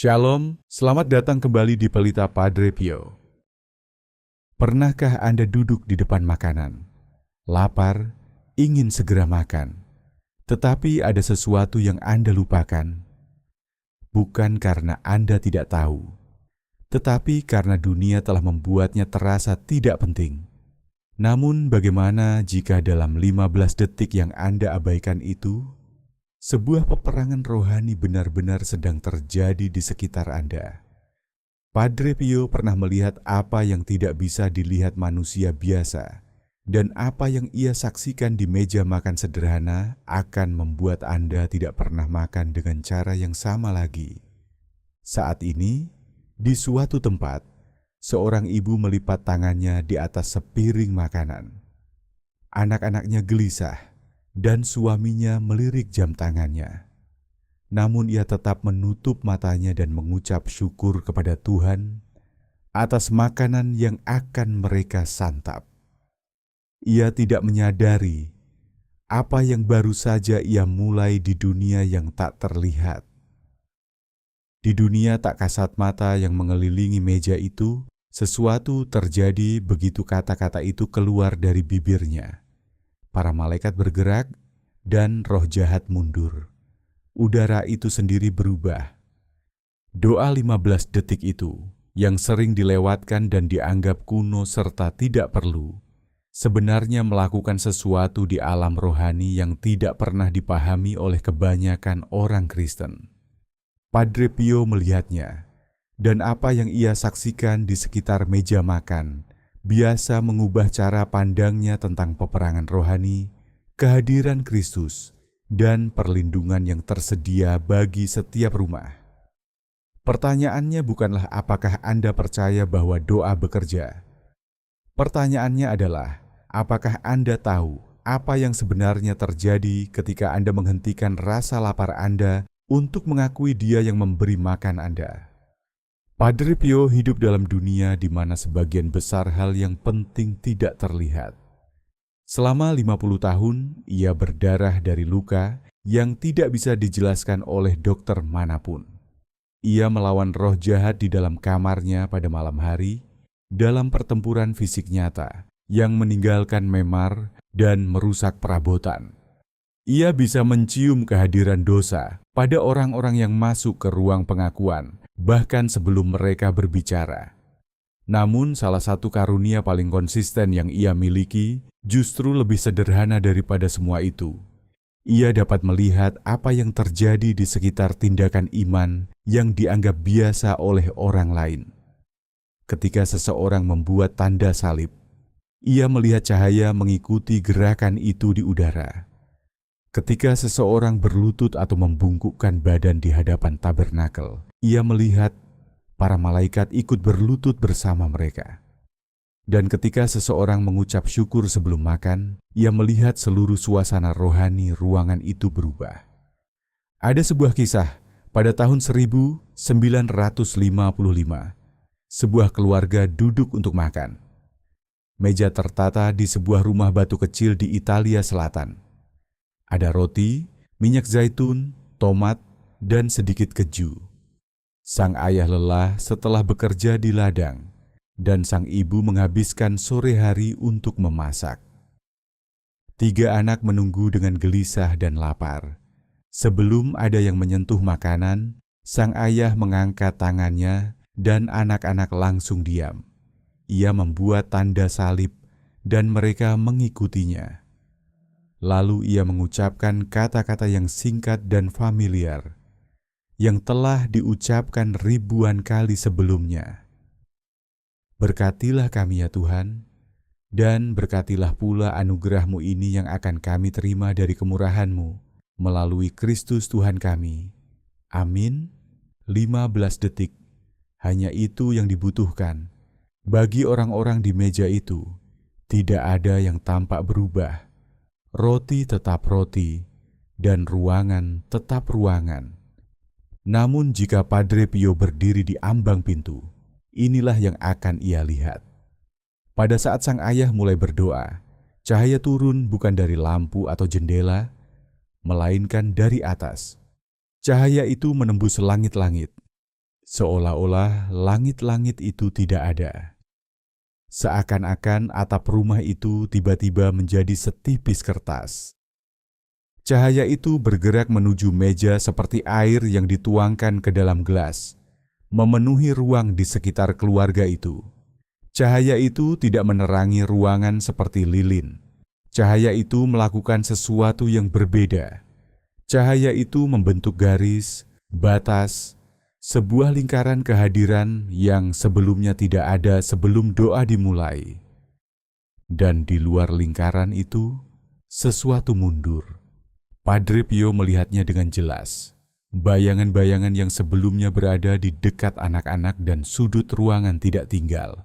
Shalom, selamat datang kembali di Pelita Padre Pio. Pernahkah Anda duduk di depan makanan, lapar, ingin segera makan, tetapi ada sesuatu yang Anda lupakan? Bukan karena Anda tidak tahu, tetapi karena dunia telah membuatnya terasa tidak penting. Namun bagaimana jika dalam 15 detik yang Anda abaikan itu, sebuah peperangan rohani benar-benar sedang terjadi di sekitar Anda? Padre Pio pernah melihat apa yang tidak bisa dilihat manusia biasa, dan apa yang ia saksikan di meja makan sederhana akan membuat Anda tidak pernah makan dengan cara yang sama lagi. Saat ini, di suatu tempat, seorang ibu melipat tangannya di atas sepiring makanan. Anak-anaknya gelisah, dan suaminya melirik jam tangannya. Namun ia tetap menutup matanya dan mengucap syukur kepada Tuhan atas makanan yang akan mereka santap. Ia tidak menyadari apa yang baru saja ia mulai di dunia yang tak terlihat. Di dunia tak kasat mata yang mengelilingi meja itu, sesuatu terjadi begitu kata-kata itu keluar dari bibirnya. Para malaikat bergerak dan roh jahat mundur. Udara itu sendiri berubah. Doa 15 detik itu, yang sering dilewatkan dan dianggap kuno serta tidak perlu, sebenarnya melakukan sesuatu di alam rohani yang tidak pernah dipahami oleh kebanyakan orang Kristen. Padre Pio melihatnya, dan apa yang ia saksikan di sekitar meja makan biasa mengubah cara pandangnya tentang peperangan rohani, kehadiran Kristus, dan perlindungan yang tersedia bagi setiap rumah. Pertanyaannya bukanlah apakah Anda percaya bahwa doa bekerja. Pertanyaannya adalah, apakah Anda tahu apa yang sebenarnya terjadi ketika Anda menghentikan rasa lapar Anda untuk mengakui Dia yang memberi makan Anda? Padre Pio hidup dalam dunia di mana sebagian besar hal yang penting tidak terlihat. Selama 50 tahun, ia berdarah dari luka yang tidak bisa dijelaskan oleh dokter manapun. Ia melawan roh jahat di dalam kamarnya pada malam hari, dalam pertempuran fisik nyata yang meninggalkan memar dan merusak perabotan. Ia bisa mencium kehadiran dosa pada orang-orang yang masuk ke ruang pengakuan, bahkan sebelum mereka berbicara. Namun salah satu karunia paling konsisten yang ia miliki justru lebih sederhana daripada semua itu. Ia dapat melihat apa yang terjadi di sekitar tindakan iman yang dianggap biasa oleh orang lain. Ketika seseorang membuat tanda salib, ia melihat cahaya mengikuti gerakan itu di udara. Ketika seseorang berlutut atau membungkukkan badan di hadapan tabernakel, ia melihat para malaikat ikut berlutut bersama mereka. Dan ketika seseorang mengucap syukur sebelum makan, ia melihat seluruh suasana rohani ruangan itu berubah. Ada sebuah kisah pada tahun 1955, sebuah keluarga duduk untuk makan. Meja tertata di sebuah rumah batu kecil di Italia Selatan. Ada roti, minyak zaitun, tomat, dan sedikit keju. Sang ayah lelah setelah bekerja di ladang, dan sang ibu menghabiskan sore hari untuk memasak. 3 anak menunggu dengan gelisah dan lapar. Sebelum ada yang menyentuh makanan, sang ayah mengangkat tangannya dan anak-anak langsung diam. Ia membuat tanda salib dan mereka mengikutinya. Lalu ia mengucapkan kata-kata yang singkat dan familiar, yang telah diucapkan ribuan kali sebelumnya. Berkatilah kami ya Tuhan, dan berkatilah pula anugerah-Mu ini yang akan kami terima dari kemurahan-Mu, melalui Kristus Tuhan kami. Amin. 15 detik, hanya itu yang dibutuhkan. Bagi orang-orang di meja itu, tidak ada yang tampak berubah. Roti tetap roti, dan ruangan tetap ruangan. Namun jika Padre Pio berdiri di ambang pintu, inilah yang akan ia lihat. Pada saat sang ayah mulai berdoa, cahaya turun bukan dari lampu atau jendela, melainkan dari atas. Cahaya itu menembus langit-langit. seolah-olah langit-langit itu tidak ada. Seakan-akan atap rumah itu tiba-tiba menjadi setipis kertas. Cahaya itu bergerak menuju meja seperti air yang dituangkan ke dalam gelas, memenuhi ruang di sekitar keluarga itu. Cahaya itu tidak menerangi ruangan seperti lilin. Cahaya itu melakukan sesuatu yang berbeda. Cahaya itu membentuk garis, batas, sebuah lingkaran kehadiran yang sebelumnya tidak ada sebelum doa dimulai. Dan di luar lingkaran itu, sesuatu mundur. Padre Pio melihatnya dengan jelas. Bayangan-bayangan yang sebelumnya berada di dekat anak-anak dan sudut ruangan tidak tinggal.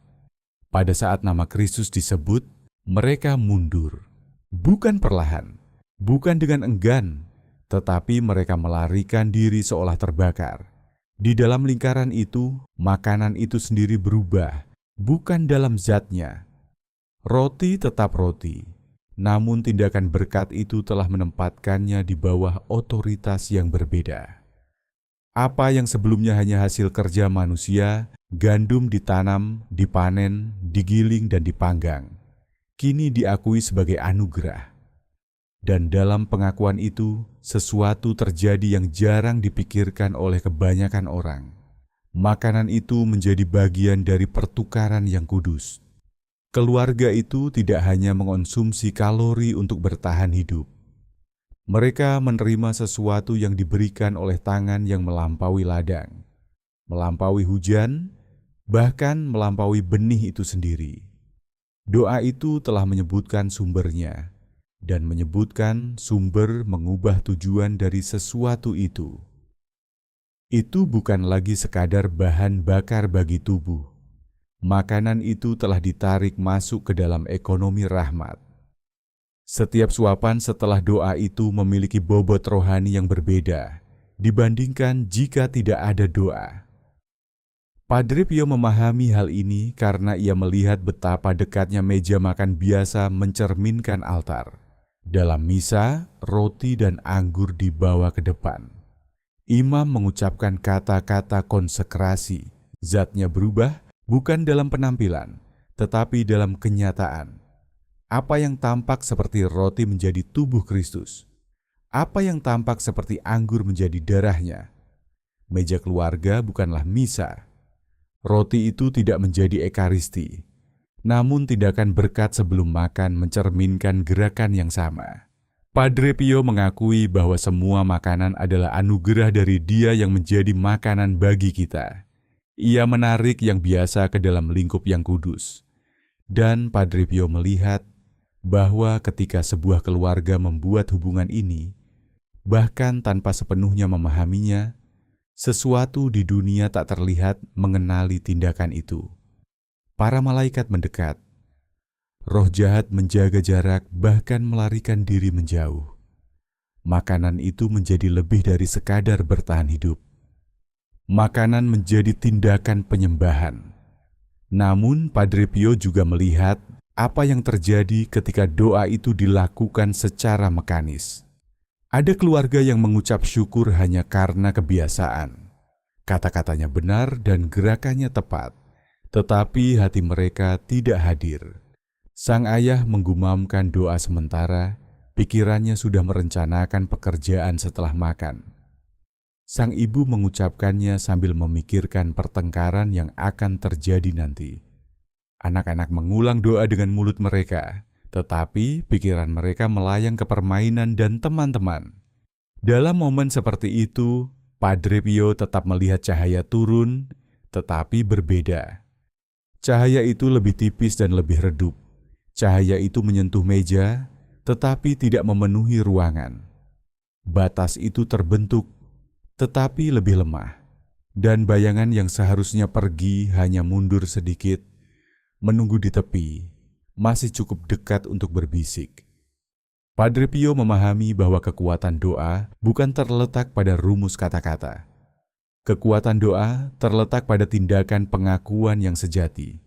Pada saat nama Kristus disebut, mereka mundur. Bukan perlahan, bukan dengan enggan, tetapi mereka melarikan diri seolah terbakar. Di dalam lingkaran itu, makanan itu sendiri berubah, bukan dalam zatnya. Roti tetap roti, namun tindakan berkat itu telah menempatkannya di bawah otoritas yang berbeda. Apa yang sebelumnya hanya hasil kerja manusia, gandum ditanam, dipanen, digiling, dan dipanggang, kini diakui sebagai anugerah. Dan dalam pengakuan itu, sesuatu terjadi yang jarang dipikirkan oleh kebanyakan orang. Makanan itu menjadi bagian dari pertukaran yang kudus. Keluarga itu tidak hanya mengonsumsi kalori untuk bertahan hidup. Mereka menerima sesuatu yang diberikan oleh tangan yang melampaui ladang, melampaui hujan, bahkan melampaui benih itu sendiri. Doa itu telah menyebutkan sumbernya, dan menyebutkan sumber mengubah tujuan dari sesuatu itu. Itu bukan lagi sekadar bahan bakar bagi tubuh. Makanan itu telah ditarik masuk ke dalam ekonomi rahmat. Setiap suapan setelah doa itu memiliki bobot rohani yang berbeda dibandingkan jika tidak ada doa. Padre Pio memahami hal ini karena ia melihat betapa dekatnya meja makan biasa mencerminkan altar. Dalam misa, roti dan anggur dibawa ke depan. Imam mengucapkan kata-kata konsekrasi. Zatnya berubah bukan dalam penampilan, tetapi dalam kenyataan. Apa yang tampak seperti roti menjadi tubuh Kristus. Apa yang tampak seperti anggur menjadi darahnya. Meja keluarga bukanlah misa. Roti itu tidak menjadi ekaristi. Namun tindakan berkat sebelum makan mencerminkan gerakan yang sama. Padre Pio mengakui bahwa semua makanan adalah anugerah dari Dia yang menjadi makanan bagi kita. Ia menarik yang biasa ke dalam lingkup yang kudus. Dan Padre Pio melihat bahwa ketika sebuah keluarga membuat hubungan ini, bahkan tanpa sepenuhnya memahaminya, sesuatu di dunia tak terlihat mengenali tindakan itu. Para malaikat mendekat. Roh jahat menjaga jarak, bahkan melarikan diri menjauh. Makanan itu menjadi lebih dari sekadar bertahan hidup. Makanan menjadi tindakan penyembahan. Namun Padre Pio juga melihat apa yang terjadi ketika doa itu dilakukan secara mekanis. Ada keluarga yang mengucap syukur hanya karena kebiasaan. Kata-katanya benar dan gerakannya tepat, tetapi hati mereka tidak hadir. Sang ayah menggumamkan doa sementara, pikirannya sudah merencanakan pekerjaan setelah makan. Sang ibu mengucapkannya sambil memikirkan pertengkaran yang akan terjadi nanti. Anak-anak mengulang doa dengan mulut mereka, tetapi pikiran mereka melayang ke permainan dan teman-teman. Dalam momen seperti itu, Padre Pio tetap melihat cahaya turun, tetapi berbeda. Cahaya itu lebih tipis dan lebih redup. Cahaya itu menyentuh meja, tetapi tidak memenuhi ruangan. Batas itu terbentuk, tetapi lebih lemah. Dan bayangan yang seharusnya pergi hanya mundur sedikit, menunggu di tepi, masih cukup dekat untuk berbisik. Padre Pio memahami bahwa kekuatan doa bukan terletak pada rumus kata-kata. Kekuatan doa terletak pada tindakan pengakuan yang sejati.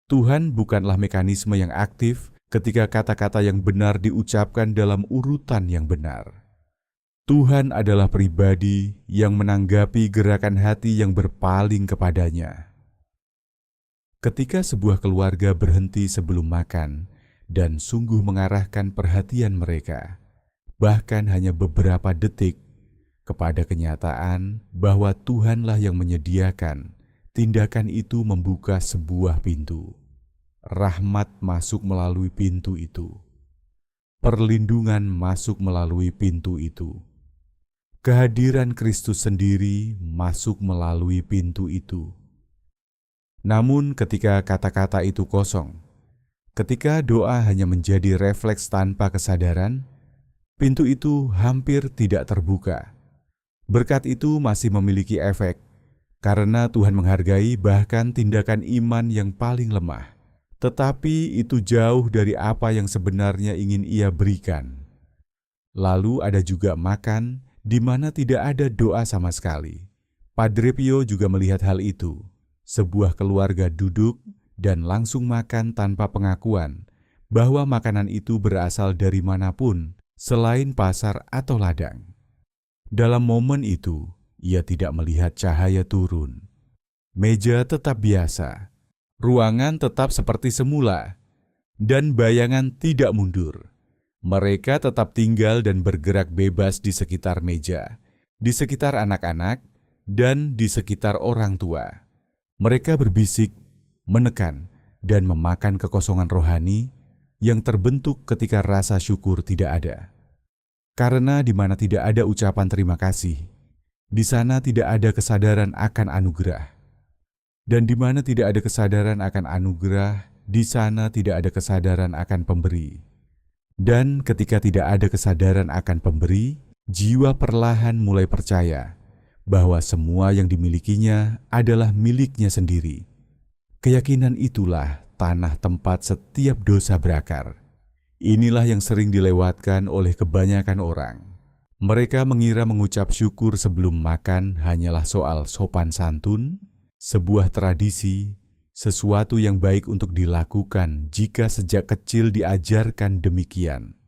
Tuhan bukanlah mekanisme yang aktif ketika kata-kata yang benar diucapkan dalam urutan yang benar. Tuhan adalah pribadi yang menanggapi gerakan hati yang berpaling kepadanya. Ketika sebuah keluarga berhenti sebelum makan dan sungguh mengarahkan perhatian mereka, bahkan hanya beberapa detik, kepada kenyataan bahwa Tuhanlah yang menyediakan, tindakan itu membuka sebuah pintu. Rahmat masuk melalui pintu itu. Perlindungan masuk melalui pintu itu. Kehadiran Kristus sendiri masuk melalui pintu itu. Namun ketika kata-kata itu kosong, ketika doa hanya menjadi refleks tanpa kesadaran, pintu itu hampir tidak terbuka. Berkat itu masih memiliki efek, karena Tuhan menghargai bahkan tindakan iman yang paling lemah. Tetapi itu jauh dari apa yang sebenarnya ingin Ia berikan. Lalu ada juga makan, di mana tidak ada doa sama sekali. Padre Pio juga melihat hal itu. Sebuah keluarga duduk dan langsung makan tanpa pengakuan bahwa makanan itu berasal dari manapun selain pasar atau ladang. Dalam momen itu, ia tidak melihat cahaya turun. Meja tetap biasa, ruangan tetap seperti semula, dan bayangan tidak mundur. Mereka tetap tinggal dan bergerak bebas di sekitar meja, di sekitar anak-anak, dan di sekitar orang tua. Mereka berbisik, menekan, dan memakan kekosongan rohani yang terbentuk ketika rasa syukur tidak ada. Karena di mana tidak ada ucapan terima kasih, di sana tidak ada kesadaran akan anugerah. Dan di mana tidak ada kesadaran akan anugerah, di sana tidak ada kesadaran akan pemberi. Dan ketika tidak ada kesadaran akan pemberi, jiwa perlahan mulai percaya bahwa semua yang dimilikinya adalah miliknya sendiri. Keyakinan itulah tanah tempat setiap dosa berakar. Inilah yang sering dilewatkan oleh kebanyakan orang. Mereka mengira mengucap syukur sebelum makan hanyalah soal sopan santun, sebuah tradisi, sesuatu yang baik untuk dilakukan jika sejak kecil diajarkan demikian.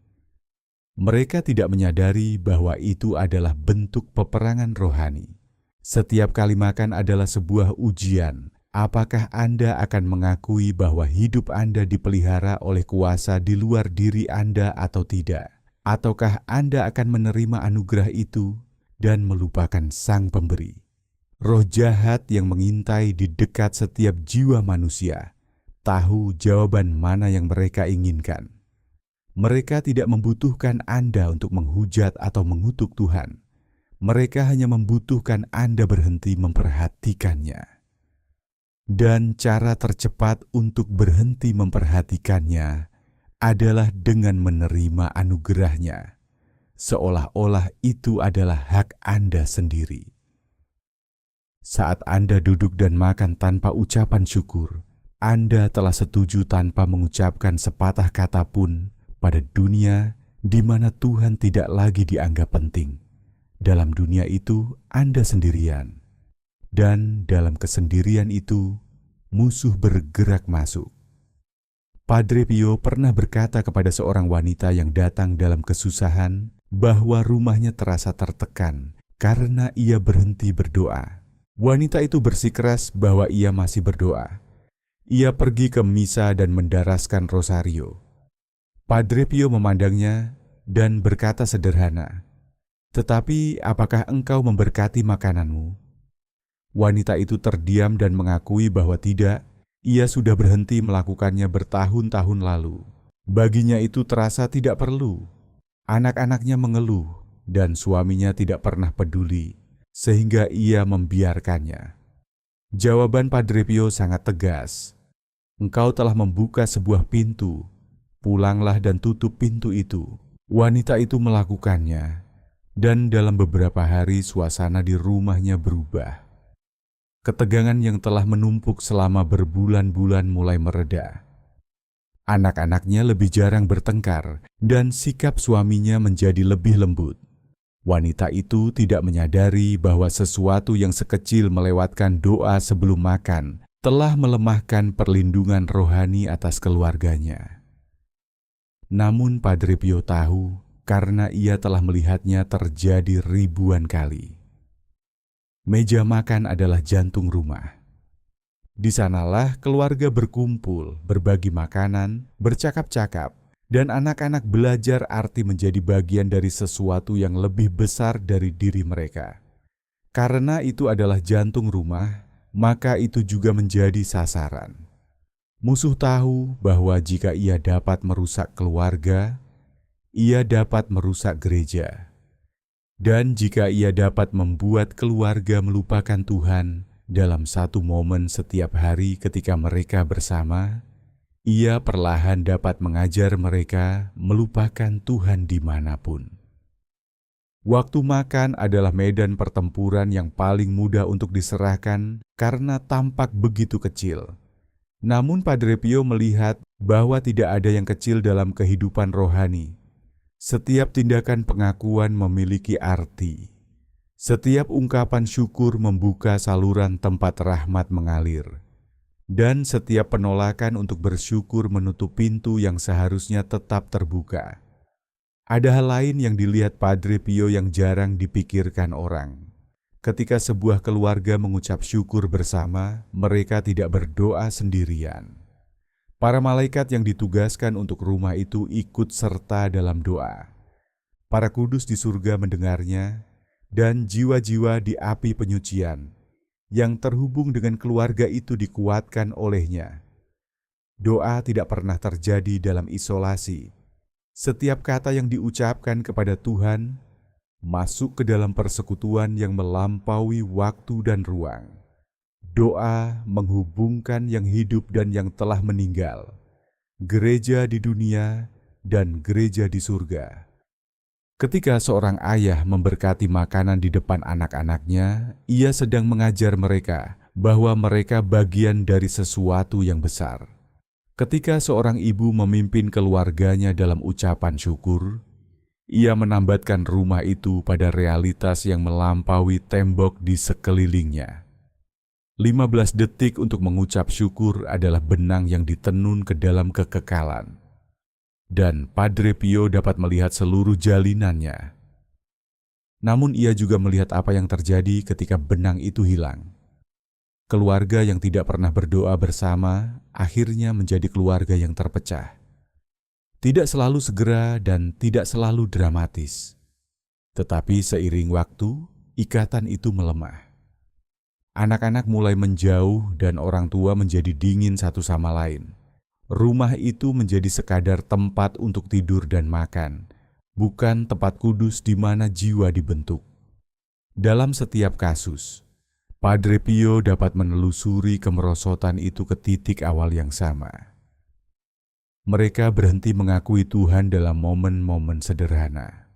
Mereka tidak menyadari bahwa itu adalah bentuk peperangan rohani. Setiap kali makan adalah sebuah ujian. Apakah Anda akan mengakui bahwa hidup Anda dipelihara oleh kuasa di luar diri Anda atau tidak? Ataukah Anda akan menerima anugerah itu dan melupakan Sang Pemberi? Roh jahat yang mengintai di dekat setiap jiwa manusia tahu jawaban mana yang mereka inginkan. Mereka tidak membutuhkan Anda untuk menghujat atau mengutuk Tuhan. Mereka hanya membutuhkan Anda berhenti memperhatikannya. Dan cara tercepat untuk berhenti memperhatikannya adalah dengan menerima anugerahnya, seolah-olah itu adalah hak Anda sendiri. Saat Anda duduk dan makan tanpa ucapan syukur, Anda telah setuju tanpa mengucapkan sepatah kata pun pada dunia di mana Tuhan tidak lagi dianggap penting. Dalam dunia itu, Anda sendirian. Dan dalam kesendirian itu, musuh bergerak masuk. Padre Pio pernah berkata kepada seorang wanita yang datang dalam kesusahan bahwa rumahnya terasa tertekan karena ia berhenti berdoa. Wanita itu bersikeras bahwa ia masih berdoa. Ia pergi ke misa dan mendaraskan rosario. Padre Pio memandangnya dan berkata sederhana, "Tetapi apakah engkau memberkati makananmu?" Wanita itu terdiam dan mengakui bahwa tidak, ia sudah berhenti melakukannya bertahun-tahun lalu. Baginya itu terasa tidak perlu. Anak-anaknya mengeluh dan suaminya tidak pernah peduli, sehingga ia membiarkannya. Jawaban Padre Pio sangat tegas. "Engkau telah membuka sebuah pintu, pulanglah dan tutup pintu itu." Wanita itu melakukannya, dan dalam beberapa hari suasana di rumahnya berubah. Ketegangan yang telah menumpuk selama berbulan-bulan mulai mereda. Anak-anaknya lebih jarang bertengkar dan sikap suaminya menjadi lebih lembut. Wanita itu tidak menyadari bahwa sesuatu yang sekecil melewatkan doa sebelum makan telah melemahkan perlindungan rohani atas keluarganya. Namun Padre Pio tahu karena ia telah melihatnya terjadi ribuan kali. Meja makan adalah jantung rumah. Di sanalah keluarga berkumpul, berbagi makanan, bercakap-cakap, dan anak-anak belajar arti menjadi bagian dari sesuatu yang lebih besar dari diri mereka. Karena itu adalah jantung rumah, maka itu juga menjadi sasaran. Musuh tahu bahwa jika ia dapat merusak keluarga, ia dapat merusak gereja. Dan jika ia dapat membuat keluarga melupakan Tuhan dalam satu momen setiap hari ketika mereka bersama, ia perlahan dapat mengajar mereka melupakan Tuhan dimanapun. Waktu makan adalah medan pertempuran yang paling mudah untuk diserahkan karena tampak begitu kecil. Namun Padre Pio melihat bahwa tidak ada yang kecil dalam kehidupan rohani. Setiap tindakan pengakuan memiliki arti. Setiap ungkapan syukur membuka saluran tempat rahmat mengalir. Dan setiap penolakan untuk bersyukur menutup pintu yang seharusnya tetap terbuka. Ada hal lain yang dilihat Padre Pio yang jarang dipikirkan orang. Ketika sebuah keluarga mengucap syukur bersama, mereka tidak berdoa sendirian. Para malaikat yang ditugaskan untuk rumah itu ikut serta dalam doa. Para kudus di surga mendengarnya, dan jiwa-jiwa di api penyucian yang terhubung dengan keluarga itu dikuatkan olehnya. Doa tidak pernah terjadi dalam isolasi. Setiap kata yang diucapkan kepada Tuhan masuk ke dalam persekutuan yang melampaui waktu dan ruang. Doa menghubungkan yang hidup dan yang telah meninggal, gereja di dunia dan gereja di surga. Ketika seorang ayah memberkati makanan di depan anak-anaknya, ia sedang mengajar mereka bahwa mereka bagian dari sesuatu yang besar. Ketika seorang ibu memimpin keluarganya dalam ucapan syukur, ia menambatkan rumah itu pada realitas yang melampaui tembok di sekelilingnya. 15 detik untuk mengucap syukur adalah benang yang ditenun ke dalam kekekalan. Dan Padre Pio dapat melihat seluruh jalinannya. Namun ia juga melihat apa yang terjadi ketika benang itu hilang. Keluarga yang tidak pernah berdoa bersama akhirnya menjadi keluarga yang terpecah. Tidak selalu segera dan tidak selalu dramatis. Tetapi seiring waktu, ikatan itu melemah. Anak-anak mulai menjauh dan orang tua menjadi dingin satu sama lain. Rumah itu menjadi sekadar tempat untuk tidur dan makan, bukan tempat kudus di mana jiwa dibentuk. Dalam setiap kasus, Padre Pio dapat menelusuri kemerosotan itu ke titik awal yang sama. Mereka berhenti mengakui Tuhan dalam momen-momen sederhana.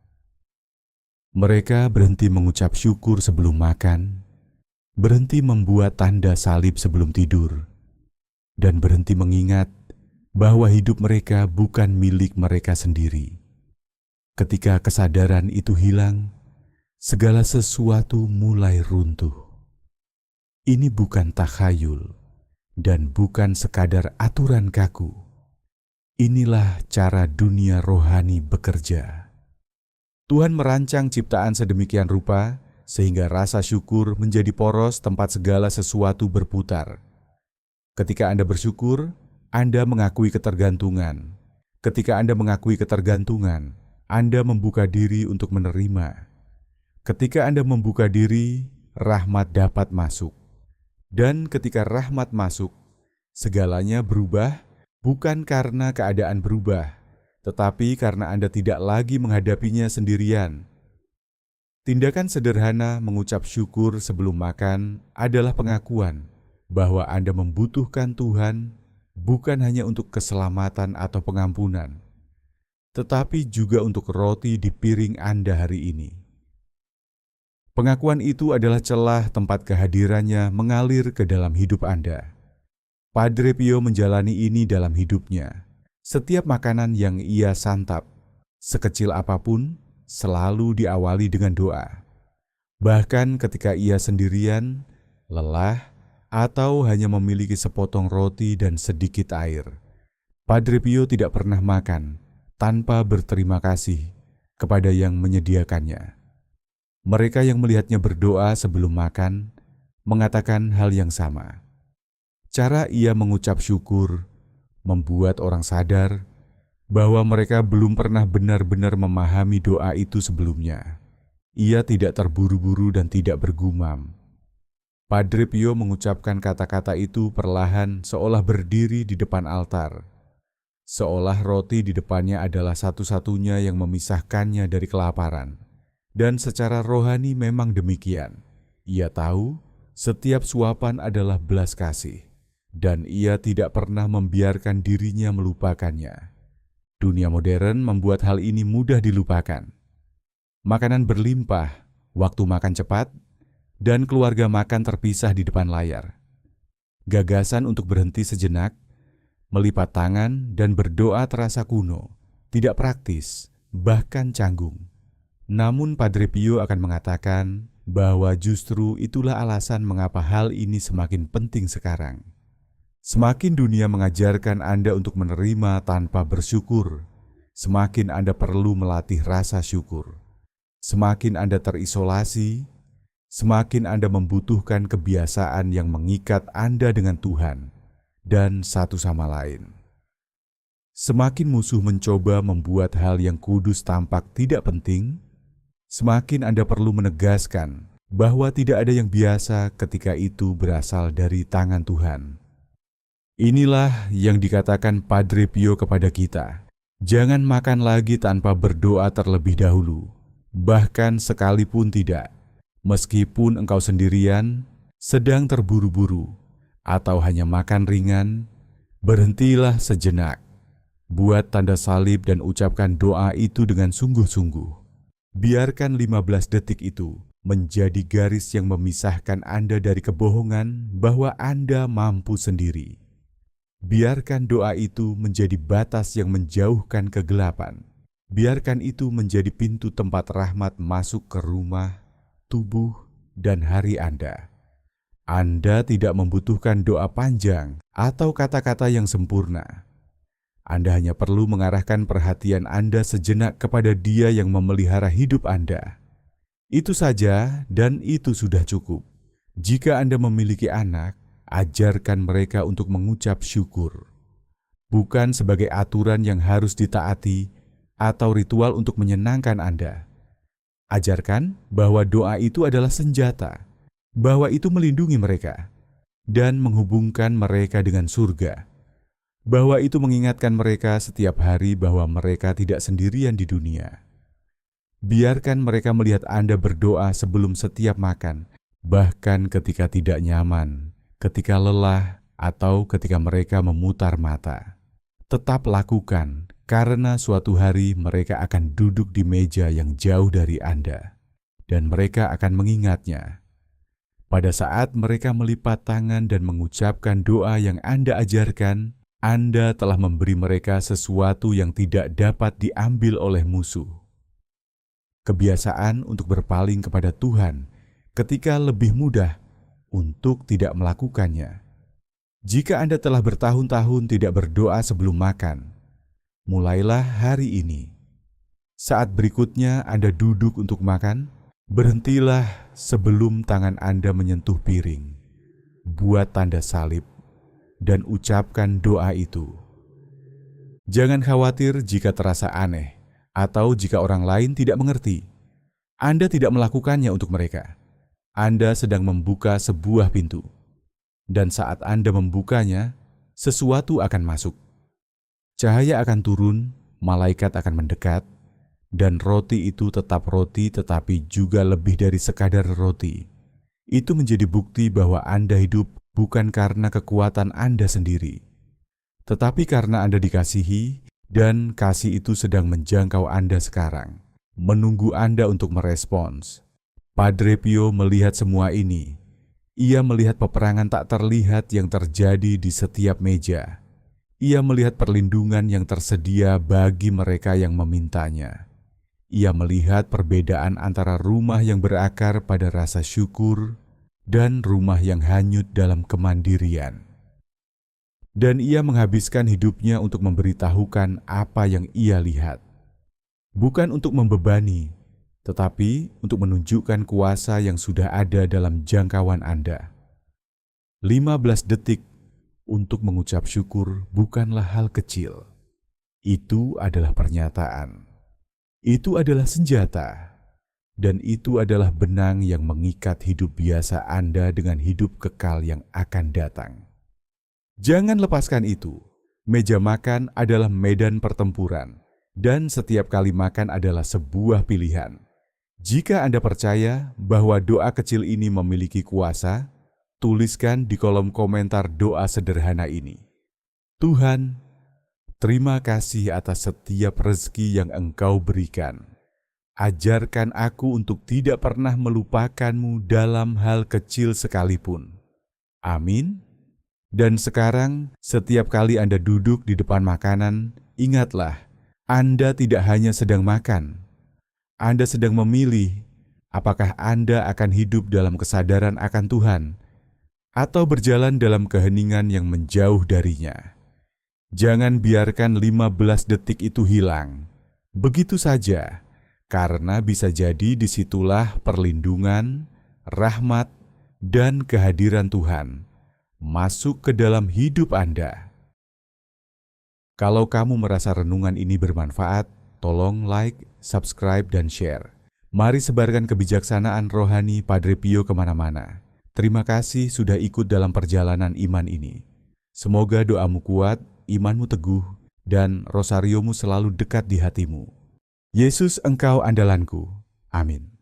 Mereka berhenti mengucap syukur sebelum makan, berhenti membuat tanda salib sebelum tidur, dan berhenti mengingat bahwa hidup mereka bukan milik mereka sendiri. Ketika kesadaran itu hilang, segala sesuatu mulai runtuh. Ini bukan takhayul dan bukan sekadar aturan kaku. Inilah cara dunia rohani bekerja. Tuhan merancang ciptaan sedemikian rupa sehingga rasa syukur menjadi poros tempat segala sesuatu berputar. Ketika Anda bersyukur, Anda mengakui ketergantungan. Ketika Anda mengakui ketergantungan, Anda membuka diri untuk menerima. Ketika Anda membuka diri, rahmat dapat masuk. Dan ketika rahmat masuk, segalanya berubah bukan karena keadaan berubah, tetapi karena Anda tidak lagi menghadapinya sendirian. Tindakan sederhana mengucap syukur sebelum makan adalah pengakuan bahwa Anda membutuhkan Tuhan bukan hanya untuk keselamatan atau pengampunan, tetapi juga untuk roti di piring Anda hari ini. Pengakuan itu adalah celah tempat kehadirannya mengalir ke dalam hidup Anda. Padre Pio menjalani ini dalam hidupnya. Setiap makanan yang ia santap, sekecil apapun, selalu diawali dengan doa. Bahkan ketika ia sendirian, lelah, atau hanya memiliki sepotong roti dan sedikit air, Padre Pio tidak pernah makan tanpa berterima kasih, kepada yang menyediakannya. Mereka yang melihatnya berdoa sebelum makan mengatakan hal yang sama. Cara ia mengucap syukur membuat orang sadar bahwa mereka belum pernah benar-benar memahami doa itu sebelumnya. Ia tidak terburu-buru dan tidak bergumam. Padre Pio mengucapkan kata-kata itu perlahan seolah berdiri di depan altar. Seolah roti di depannya adalah satu-satunya yang memisahkannya dari kelaparan. Dan secara rohani memang demikian. Ia tahu setiap suapan adalah belas kasih. Dan ia tidak pernah membiarkan dirinya melupakannya. Dunia modern membuat hal ini mudah dilupakan. Makanan berlimpah, waktu makan cepat, dan keluarga makan terpisah di depan layar. Gagasan untuk berhenti sejenak, melipat tangan dan berdoa terasa kuno, tidak praktis, bahkan canggung. Namun Padre Pio akan mengatakan bahwa justru itulah alasan mengapa hal ini semakin penting sekarang. Semakin dunia mengajarkan Anda untuk menerima tanpa bersyukur, semakin Anda perlu melatih rasa syukur. Semakin Anda terisolasi, semakin Anda membutuhkan kebiasaan yang mengikat Anda dengan Tuhan dan satu sama lain. Semakin musuh mencoba membuat hal yang kudus tampak tidak penting, semakin Anda perlu menegaskan bahwa tidak ada yang biasa ketika itu berasal dari tangan Tuhan. Inilah yang dikatakan Padre Pio kepada kita. Jangan makan lagi tanpa berdoa terlebih dahulu, bahkan sekalipun tidak. Meskipun engkau sendirian, sedang terburu-buru, atau hanya makan ringan, berhentilah sejenak. Buat tanda salib dan ucapkan doa itu dengan sungguh-sungguh. Biarkan 15 detik itu menjadi garis yang memisahkan Anda dari kebohongan bahwa Anda mampu sendiri. Biarkan doa itu menjadi batas yang menjauhkan kegelapan. Biarkan itu menjadi pintu tempat rahmat masuk ke rumah, tubuh, dan hari Anda. Anda tidak membutuhkan doa panjang atau kata-kata yang sempurna. Anda hanya perlu mengarahkan perhatian Anda sejenak kepada Dia yang memelihara hidup Anda. Itu saja dan itu sudah cukup. Jika Anda memiliki anak, ajarkan mereka untuk mengucap syukur. Bukan sebagai aturan yang harus ditaati atau ritual untuk menyenangkan Anda. Ajarkan bahwa doa itu adalah senjata, bahwa itu melindungi mereka dan menghubungkan mereka dengan surga. Bahwa itu mengingatkan mereka setiap hari bahwa mereka tidak sendirian di dunia. Biarkan mereka melihat Anda berdoa sebelum setiap makan, bahkan ketika tidak nyaman, ketika lelah, atau ketika mereka memutar mata. Tetap lakukan, karena suatu hari mereka akan duduk di meja yang jauh dari Anda, dan mereka akan mengingatnya. Pada saat mereka melipat tangan dan mengucapkan doa yang Anda ajarkan, Anda telah memberi mereka sesuatu yang tidak dapat diambil oleh musuh. Kebiasaan untuk berpaling kepada Tuhan ketika lebih mudah untuk tidak melakukannya. Jika Anda telah bertahun-tahun tidak berdoa sebelum makan, mulailah hari ini. Saat berikutnya Anda duduk untuk makan, berhentilah sebelum tangan Anda menyentuh piring. Buat tanda salib dan ucapkan doa itu. Jangan khawatir jika terasa aneh atau jika orang lain tidak mengerti. Anda tidak melakukannya untuk mereka. Anda sedang membuka sebuah pintu. Dan saat Anda membukanya, sesuatu akan masuk. Cahaya akan turun, malaikat akan mendekat, dan roti itu tetap roti tetapi juga lebih dari sekadar roti. Itu menjadi bukti bahwa Anda hidup bukan karena kekuatan Anda sendiri, tetapi karena Anda dikasihi dan kasih itu sedang menjangkau Anda sekarang, menunggu Anda untuk merespons. Padre Pio melihat semua ini. Ia melihat peperangan tak terlihat yang terjadi di setiap meja. Ia melihat perlindungan yang tersedia bagi mereka yang memintanya. Ia melihat perbedaan antara rumah yang berakar pada rasa syukur dan rumah yang hanyut dalam kemandirian. Dan ia menghabiskan hidupnya untuk memberitahukan apa yang ia lihat. bukan untuk membebani, tetapi untuk menunjukkan kuasa yang sudah ada dalam jangkauan Anda. 15 detik untuk mengucap syukur bukanlah hal kecil. Itu adalah pernyataan. Itu adalah senjata. Dan itu adalah benang yang mengikat hidup biasa Anda dengan hidup kekal yang akan datang. Jangan lepaskan itu. Meja makan adalah medan pertempuran, dan setiap kali makan adalah sebuah pilihan. Jika Anda percaya bahwa doa kecil ini memiliki kuasa, tuliskan di kolom komentar doa sederhana ini. Tuhan, terima kasih atas setiap rezeki yang Engkau berikan. Ajarkan aku untuk tidak pernah melupakan-Mu dalam hal kecil sekalipun. Amin. Dan sekarang, setiap kali Anda duduk di depan makanan, ingatlah, Anda tidak hanya sedang makan. Anda sedang memilih apakah Anda akan hidup dalam kesadaran akan Tuhan atau berjalan dalam keheningan yang menjauh darinya. Jangan biarkan 15 detik itu hilang. Begitu saja. Karena bisa jadi disitulah perlindungan, rahmat, dan kehadiran Tuhan masuk ke dalam hidup Anda. Kalau kamu merasa renungan ini bermanfaat, tolong like, subscribe, dan share. Mari sebarkan kebijaksanaan rohani Padre Pio kemana-mana. Terima kasih sudah ikut dalam perjalanan iman ini. Semoga doamu kuat, imanmu teguh, dan rosariomu selalu dekat di hatimu. Yesus, Engkau andalanku. Amin.